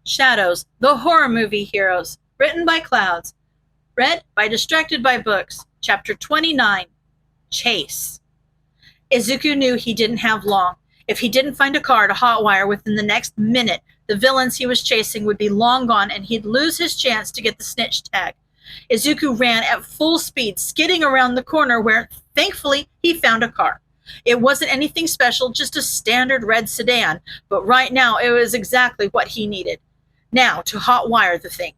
Shadows, the horror movie heroes. Written by Clouds. Read by Distracted by Books. Chapter 29. Chase. Izuku knew he didn't have long. If he didn't find a car to hotwire within the next minute, the villains he was chasing would be long gone and he'd lose his chance to get the snitch tag. Izuku ran at full speed, skidding around the corner where, thankfully, he found a car. It wasn't anything special, just a standard red sedan, but right now it was exactly what he needed. Now, to hotwire the thing.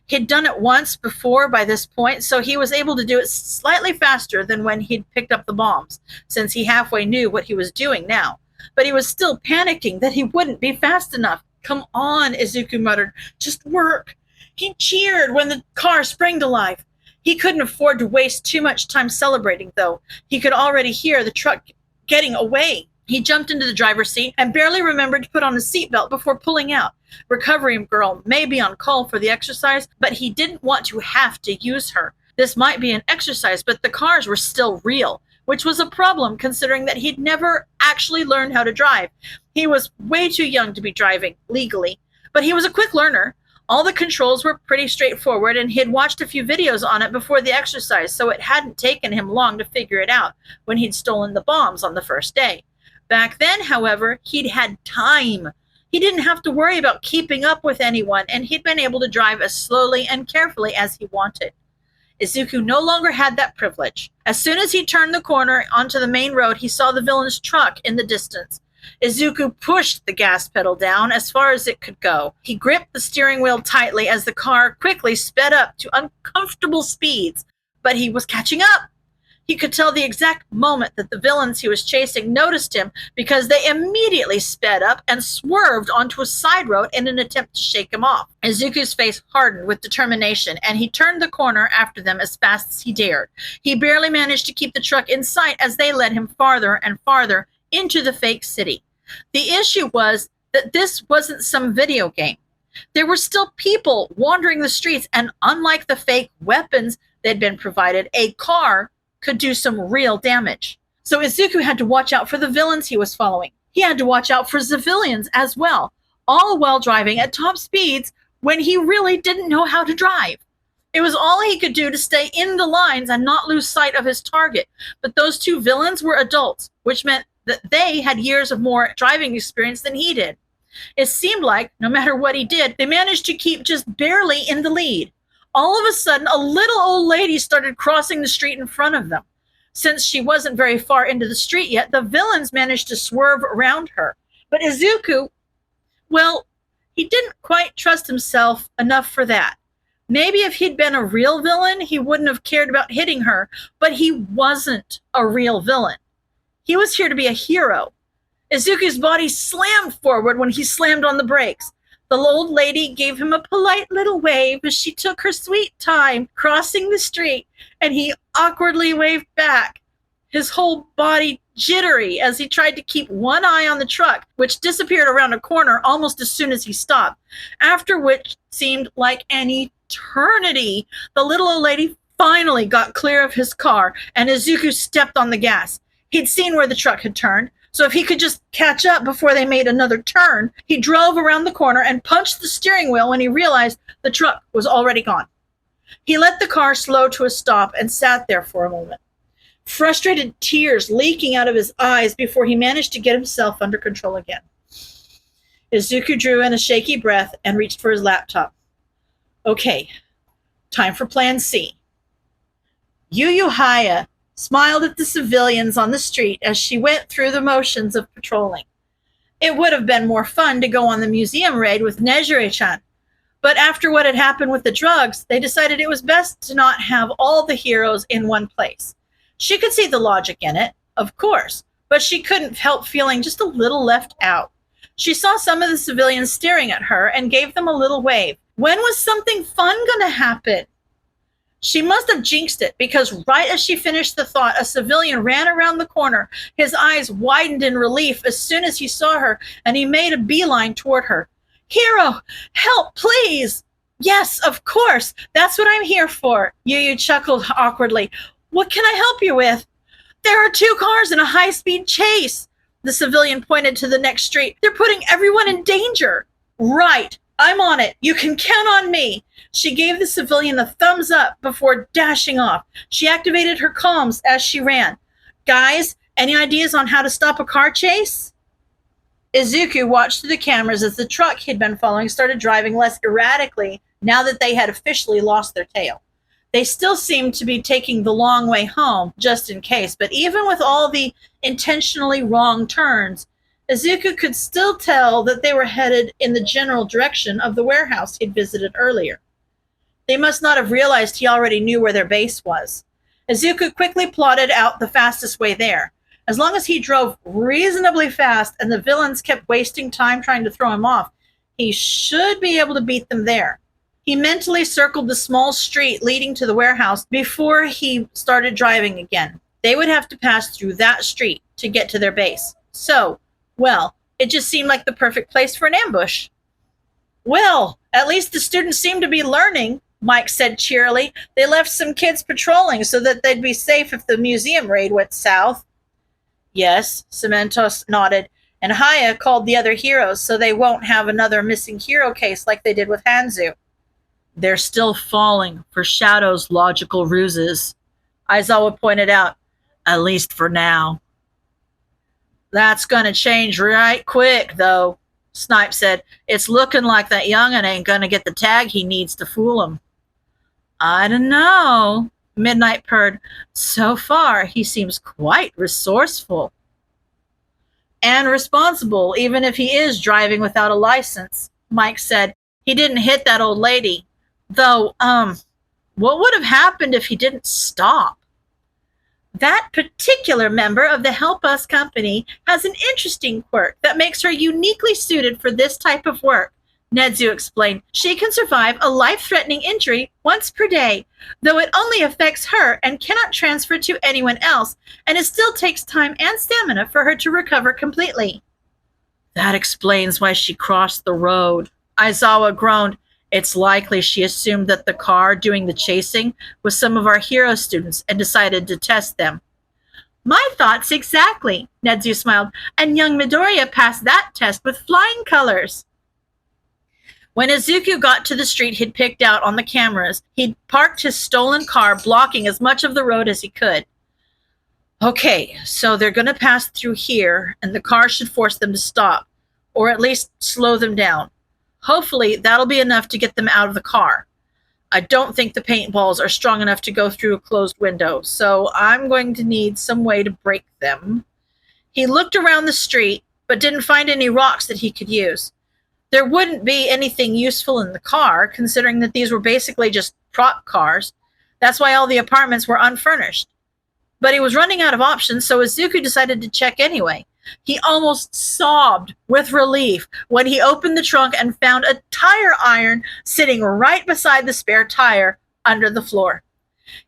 He'd done it once before by this point, so he was able to do it slightly faster than when he'd picked up the bombs, since he halfway knew what he was doing now. But he was still panicking that he wouldn't be fast enough. Come on, Izuku muttered. Just work. He cheered when the car sprang to life. He couldn't afford to waste too much time celebrating, though. He could already hear the truck getting away. He jumped into the driver's seat and barely remembered to put on a seatbelt before pulling out. Recovery girl may be on call for the exercise, but he didn't want to have to use her. This might be an exercise, but the cars were still real, which was a problem considering that he'd never actually learned how to drive. He was way too young to be driving legally, but he was a quick learner. All the controls were pretty straightforward, and he'd watched a few videos on it before the exercise, so it hadn't taken him long to figure it out when he'd stolen the bombs on the first day. Back then, however, he'd had time. He didn't have to worry about keeping up with anyone, and he'd been able to drive as slowly and carefully as he wanted. Izuku no longer had that privilege. As soon as he turned the corner onto the main road, he saw the villain's truck in the distance. Izuku pushed the gas pedal down as far as it could go. He gripped the steering wheel tightly as the car quickly sped up to uncomfortable speeds, but he was catching up. He could tell the exact moment that the villains he was chasing noticed him because they immediately sped up and swerved onto a side road in an attempt to shake him off. Izuku's face hardened with determination, and he turned the corner after them as fast as he dared. He barely managed to keep the truck in sight as they led him farther and farther into the fake city. The issue was that this wasn't some video game. There were still people wandering the streets, and unlike the fake weapons they'd been provided, a car could do some real damage. So Izuku had to watch out for the villains he was following. He had to watch out for civilians as well, all while driving at top speeds when he really didn't know how to drive. It was all he could do to stay in the lines and not lose sight of his target. But those two villains were adults, which meant that they had years of more driving experience than he did. It seemed like, no matter what he did, they managed to keep just barely in the lead. All of a sudden, a little old lady started crossing the street in front of them. Since she wasn't very far into the street yet, the villains managed to swerve around her. But Izuku, well, he didn't quite trust himself enough for that. Maybe if he'd been a real villain, he wouldn't have cared about hitting her, but he wasn't a real villain. He was here to be a hero. Izuku's body slammed forward when he slammed on the brakes. The old lady gave him a polite little wave as she took her sweet time crossing the street, and he awkwardly waved back, his whole body jittery as he tried to keep one eye on the truck, which disappeared around a corner almost as soon as he stopped. After which seemed like an eternity, the little old lady finally got clear of his car, and Izuku stepped on the gas. He'd seen where the truck had turned, so if he could just catch up before they made another turn, he drove around the corner and punched the steering wheel when he realized the truck was already gone. He let the car slow to a stop and sat there for a moment, frustrated tears leaking out of his eyes before he managed to get himself under control again. Izuku drew in a shaky breath and reached for his laptop. Okay, time for plan C. Yu Yu Haya smiled at the civilians on the street as she went through the motions of patrolling. It would have been more fun to go on the museum raid with Nejire-chan, but after what had happened with the drugs, they decided it was best to not have all the heroes in one place. She could see the logic in it, of course, but she couldn't help feeling just a little left out. She saw some of the civilians staring at her and gave them a little wave. When was something fun going to happen? She must have jinxed it because right as she finished the thought, a civilian ran around the corner. His eyes widened in relief as soon as he saw her, and he made a beeline toward her. Hero, help, please. Yes, of course. That's what I'm here for. Yu Yu chuckled awkwardly. What can I help you with? There are two cars in a high-speed chase. The civilian pointed to the next street. They're putting everyone in danger. Right. I'm on it. You can count on me. She gave the civilian a thumbs up before dashing off. She activated her comms as she ran. Guys, any ideas on how to stop a car chase? Izuku watched through the cameras as the truck he'd been following started driving less erratically now that they had officially lost their tail. They still seemed to be taking the long way home, just in case, but even with all the intentionally wrong turns, Izuku could still tell that they were headed in the general direction of the warehouse he'd visited earlier. They must not have realized he already knew where their base was. Izuku quickly plotted out the fastest way there. As long as he drove reasonably fast and the villains kept wasting time trying to throw him off, he should be able to beat them there. He mentally circled the small street leading to the warehouse before he started driving again. They would have to pass through that street to get to their base. So, well, it just seemed like the perfect place for an ambush. Well, at least the students seem to be learning, Mike said cheerily. They left some kids patrolling so that they'd be safe if the museum raid went south. Yes, Cementos nodded, and Haya called the other heroes so they won't have another missing hero case like they did with Hanzu. They're still falling for Shadow's logical ruses, Aizawa pointed out, at least for now. That's gonna change right quick, though, Snipe said. It's looking like that young'un ain't gonna get the tag he needs to fool him. I don't know, Midnight purred. So far, he seems quite resourceful. And responsible, even if he is driving without a license, Mike said. He didn't hit that old lady. Though, what would have happened if he didn't stop? That particular member of the Help Us company has an interesting quirk that makes her uniquely suited for this type of work, Nedzu explained. She can survive a life-threatening injury once per day, though it only affects her and cannot transfer to anyone else, and it still takes time and stamina for her to recover completely. That explains why she crossed the road, Aizawa groaned. It's likely she assumed that the car doing the chasing was some of our hero students and decided to test them. My thoughts exactly, Nedzu smiled, and young Midoriya passed that test with flying colors. When Izuku got to the street he'd picked out on the cameras, he'd parked his stolen car, blocking as much of the road as he could. Okay, so they're going to pass through here, and the car should force them to stop, or at least slow them down. Hopefully, that'll be enough to get them out of the car. I don't think the paintballs are strong enough to go through a closed window, so I'm going to need some way to break them. He looked around the street, but didn't find any rocks that he could use. There wouldn't be anything useful in the car, considering that these were basically just prop cars. That's why all the apartments were unfurnished. But he was running out of options, so Izuku decided to check anyway. He almost sobbed with relief when he opened the trunk and found a tire iron sitting right beside the spare tire under the floor.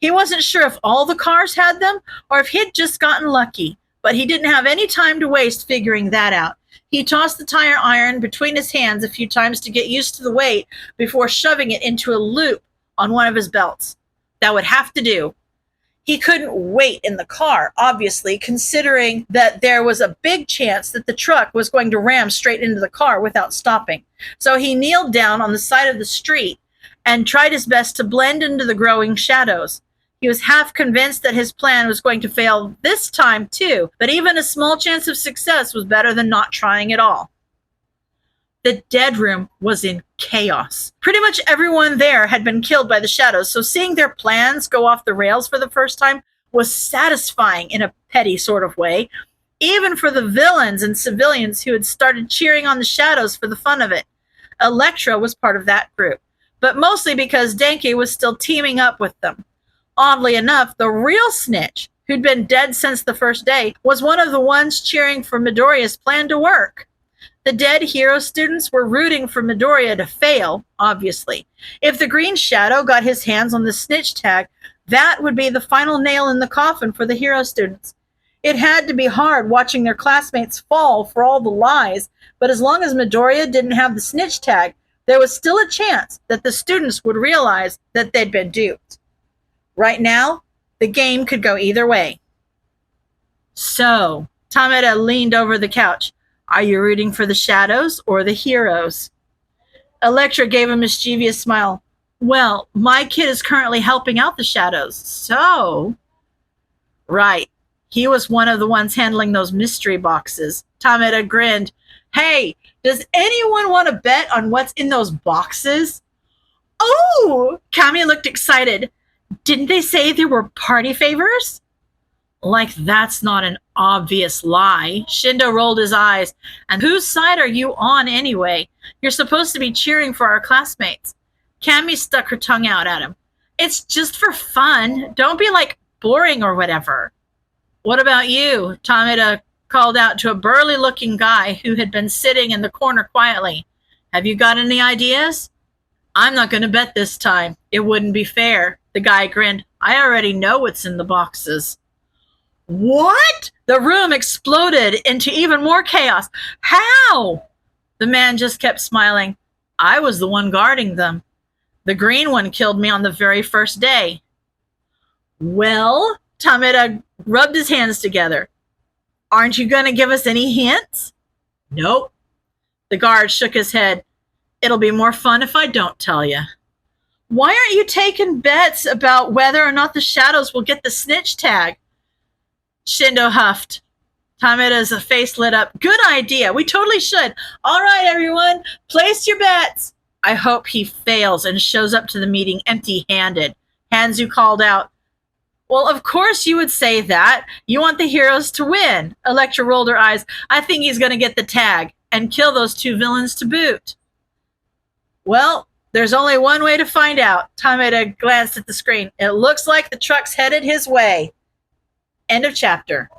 He wasn't sure if all the cars had them or if he'd just gotten lucky, but he didn't have any time to waste figuring that out. He tossed the tire iron between his hands a few times to get used to the weight before shoving it into a loop on one of his belts. That would have to do. He couldn't wait in the car, obviously, considering that there was a big chance that the truck was going to ram straight into the car without stopping. So he kneeled down on the side of the street and tried his best to blend into the growing shadows. He was half convinced that his plan was going to fail this time, too, but even a small chance of success was better than not trying at all. The dead room was in chaos. Pretty much everyone there had been killed by the shadows, so seeing their plans go off the rails for the first time was satisfying in a petty sort of way, even for the villains and civilians who had started cheering on the shadows for the fun of it. Elektra was part of that group, but mostly because Denki was still teaming up with them. Oddly enough, the real snitch, who'd been dead since the first day, was one of the ones cheering for Midoriya's plan to work. The dead hero students were rooting for Midoriya to fail, obviously. If the Green Shadow got his hands on the snitch tag, that would be the final nail in the coffin for the hero students. It had to be hard watching their classmates fall for all the lies, but as long as Midoriya didn't have the snitch tag, there was still a chance that the students would realize that they'd been duped. Right now, the game could go either way. So, Tameda leaned over the couch. Are you rooting for the shadows or the heroes? Electra gave a mischievous smile. Well, my kid is currently helping out the shadows, so... Right. He was one of the ones handling those mystery boxes. Tameda grinned. Hey, does anyone want to bet on what's in those boxes? Oh! Kami looked excited. Didn't they say there were party favors? Like that's not an obvious lie. Shindo rolled his eyes. And whose side are you on anyway? You're supposed to be cheering for our classmates. Kami stuck her tongue out at him. It's just for fun. Don't be like boring or whatever. What about you? Tameda called out to a burly-looking guy who had been sitting in the corner quietly. Have you got any ideas? I'm not going to bet this time. It wouldn't be fair. The guy grinned. I already know what's in the boxes. What? The room exploded into even more chaos. How? The man just kept smiling. I was the one guarding them. The green one killed me on the very first day. Well, Tameda rubbed his hands together. Aren't you going to give us any hints? Nope. The guard shook his head. It'll be more fun if I don't tell you. Why aren't you taking bets about whether or not the shadows will get the snitch tag? Shindo huffed. Tameda's face lit up. Good idea. We totally should. All right, everyone. Place your bets. I hope he fails and shows up to the meeting empty-handed. Hanzu called out. Well, of course you would say that. You want the heroes to win. Electra rolled her eyes. I think he's going to get the tag and kill those two villains to boot. Well, there's only one way to find out. Tameda glanced at the screen. It looks like the truck's headed his way. End of chapter.